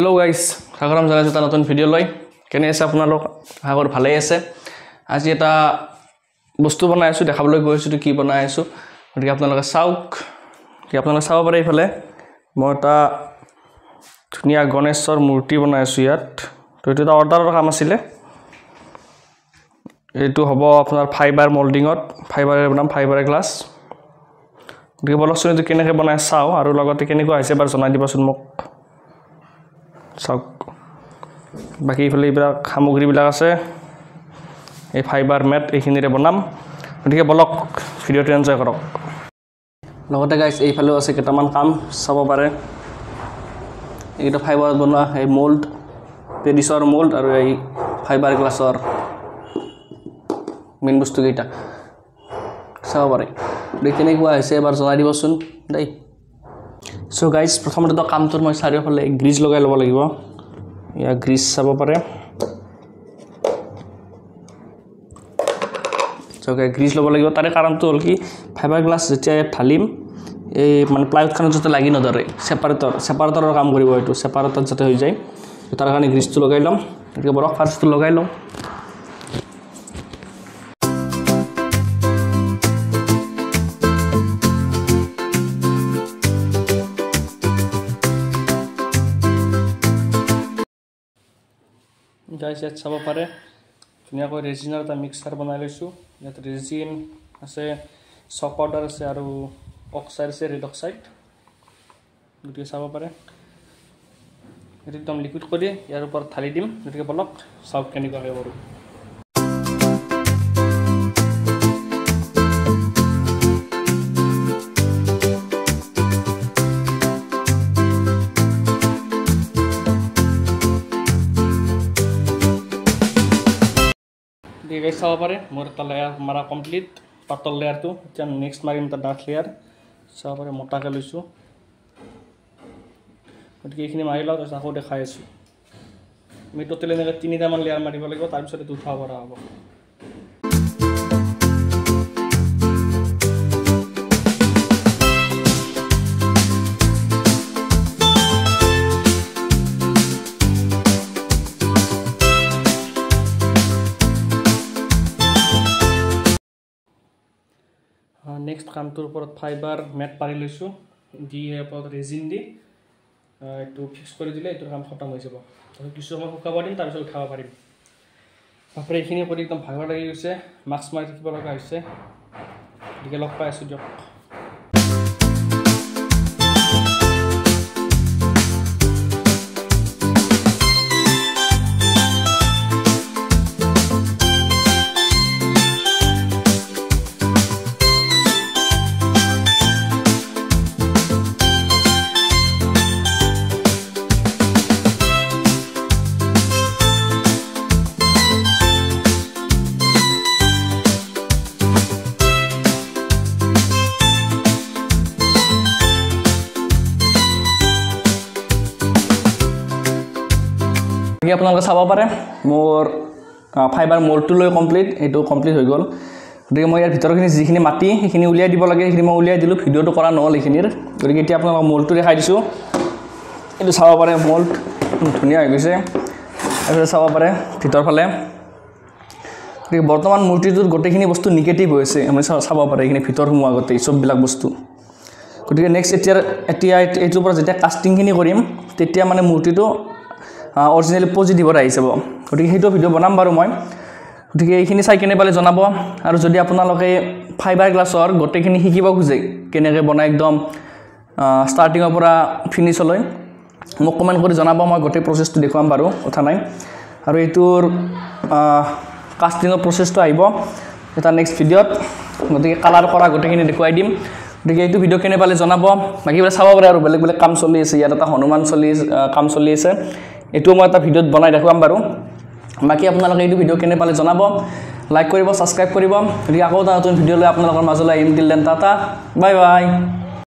hello guys স্বাগতম জানাইছো এটা নতুন ভিডিও লৈ কেনে আছে আপোনালোক আগৰ ভালে আছে আজি এটা বস্তু বনাই আছো দেখাবলৈ গৈছো কি বনাই আছো গতিকে আপোনালোকে চাওক কি আপোনালোকে চাব পাৰে ইফালে মই এটা ধুনিয়া গণেশৰ মূৰ্তি বনাই আছো ইয়াত তো এটা অৰ্ডাৰৰ কাম আছিল এইটো হ'ব আপোনাৰ ফাইবাৰ মোল্ডিংত ফাইবাৰৰ বনাম ফাইবাৰ গ্লাস গতিকে বলকচোন এইটো কেনেকৈ বনাই চাও আৰু লগতে কেনেকৈ হৈছে বাৰ জনাই দিবচোন মোক চাওক বাকি ইফালে ইবিলাক সামগ্ৰীবিলাক আছে এই ফাইবাৰ মেট এইখিনিৰে বনাম গতিকে বলক ভিডিওটো এনজয় কৰক লগতে গাইস এইফালেও আছে কেইটামান কাম চাব পাৰে এইটো ফাইবাৰ বনোৱা এই মোল্ড পেডিছৰ মোল্ড আৰু এই ফাইবাৰ গ্লাছৰ মেইন বস্তু কেইটা চাব পাৰে কেনেকুৱা হৈছে এবাৰ জনাই দিবচোন দেই সো গাইস প্ৰথমতে তো কামটোৰ মই চাৰিওফালে গ্ৰিজ লগাই ল'ব লাগিব ইয়া গ্ৰিজ চাব পাৰে সো গাইস গ্ৰিজ ল'ব লাগিব তাৰে কাৰণটো হ'ল কি ফাইবাৰ গ্লাছ যেতিয়া ঢালিম এই মানে প্লাইউডখনত যাতে লাগি নধৰে সেপাৰেটৰৰ কাম কৰিব এইটো সেপাৰেটৰ যাতে হৈ যায় তাৰ কাৰণে গ্ৰিজটো লগাই ল'ম গতিকে বৰক ফাৰ্ষ্টটো লগাই লওঁ गाइस यात सब पारे धुनियाকৈ ৰেজিনৰ এটা মিক্সাৰ বনাই লৈছো ইয়াত ৰেজিন আছে চক পাউডাৰ আছে আৰু অক্সাইড আছে ৰেড অক্সাইড গতিকে চাব পাৰে একদম লিকুইড কৰি ইয়াৰ ওপৰত ঢালি দিম গতিকে বলক চাওক কেনেকুৱা হয় বাৰু गाइस চাব পাৰে মোৰ এটা লেয়াৰ মাৰা কমপ্লিট পাতল লেয়াৰটো এতিয়া নেক্সট মাৰিম এটা ডাৰ্ক লেয়াৰ চাব পাৰে মোটাকৈ লৈছো গতিকে এইখিনি মাৰি লওঁ তাৰপিছত আকৌ দেখাই আছো আমি টোটেল এনেকৈ তিনিটামান লেয়াৰ মাৰিব লাগিব তাৰপিছত এইটো উঠাব পৰা হ'ব नेक्स्ट कामটোৰ ওপৰত ফাইবাৰ মেট পাৰি লৈছো দি ওপৰত ৰেজিন দি এটো ফিক্স কৰি দিলে এটোৰ কাম খতম হৈ যাব তো কিছু সময় শুকাব দিম তাৰ পিছত উঠাব পাৰিম বাপৰে এইখিনি কৰি একদম ভাগৰ লাগি গৈছে মাস্ক মাৰি থাকিব লগা হৈছে গতিকে লগ পাই আছো দিয়ক আপোনালোকে চাব পাৰে মোৰ ফাইবাৰ মোল্ডটো লৈ কমপ্লিট এটো কমপ্লিট হৈ গল গতিকে মই ইয়াৰ ভিতৰখিনি যিখিনি মাটি সেইখিনি উলিয়াই দিব লাগে সেইখিনি মই উলিয়াই দিলো ভিডিওটো কৰা নহল এইখিনিৰ গতিকে এতিয়া আপোনালোকক মোল্ডটো দেখাই দিছো এটো চাব পাৰে মোল্ড ধুনিয়া হৈ গৈছে আৰু চাব পাৰে ভিতৰ ফালে গতিকে বৰ্তমান মূৰ্তিটোৰ গোটেইখিনি বস্তু নিগেটিভ হৈ আছে আমি চাব পাৰে এইখিনি ভিতৰ সোমোৱা গোটেই সব বিলাক বস্তু গতিকে নেক্সট এতিয়া এইটোৰ পৰা যেতিয়া কাস্টিংখিনি কৰিম তেতিয়া মানে মূৰ্তিটো অৰিজিনালি পজিটিভ আহি যাব গতিকে হেটো ভিডিও বনাম বাৰু মই গতিকে এইখিনি চাই কেনে পালে জনাব আৰু যদি আপোনালোকে ফাইবাৰ গ্লাছৰ গোটেইখিনি শিকিব খুজে কেনেকৈ বনাই একদম ষ্টাৰ্টিংৰ পৰা ফিনিশলৈ মোক কমেন্ট কৰি জনাব মই গোটেই প্ৰসেছটো দেখুৱাম বাৰু কথা নাই আৰু এইটোৰ কাস্টিংৰ প্ৰসেছটো আহিব এটা নেক্সট ভিডিওত গতিকে কালাৰ কৰা গোটেইখিনি দেখুৱাই দিম গতিকে এইটো ভিডিও কেনে পালে জনাব বাকি বোলে চাব পাৰে আৰু বেলেগ বেলেগ কাম চলি আছে ইয়াত এটা হনুমান কাম চলি আছে এটো মই এটা ভিডিওত বনাই দেখাম বাৰু বাকি আপোনালোকে এইটো ভিডিও কেনে পালে জনাব লাইক কৰিব সাবস্ক্ৰাইব কৰিব গতিকে আকৌ এটা নতুন ভিডিও লৈ আপোনালোকৰ মাজলৈ আহিম দিল দেন টাটা বাই বাই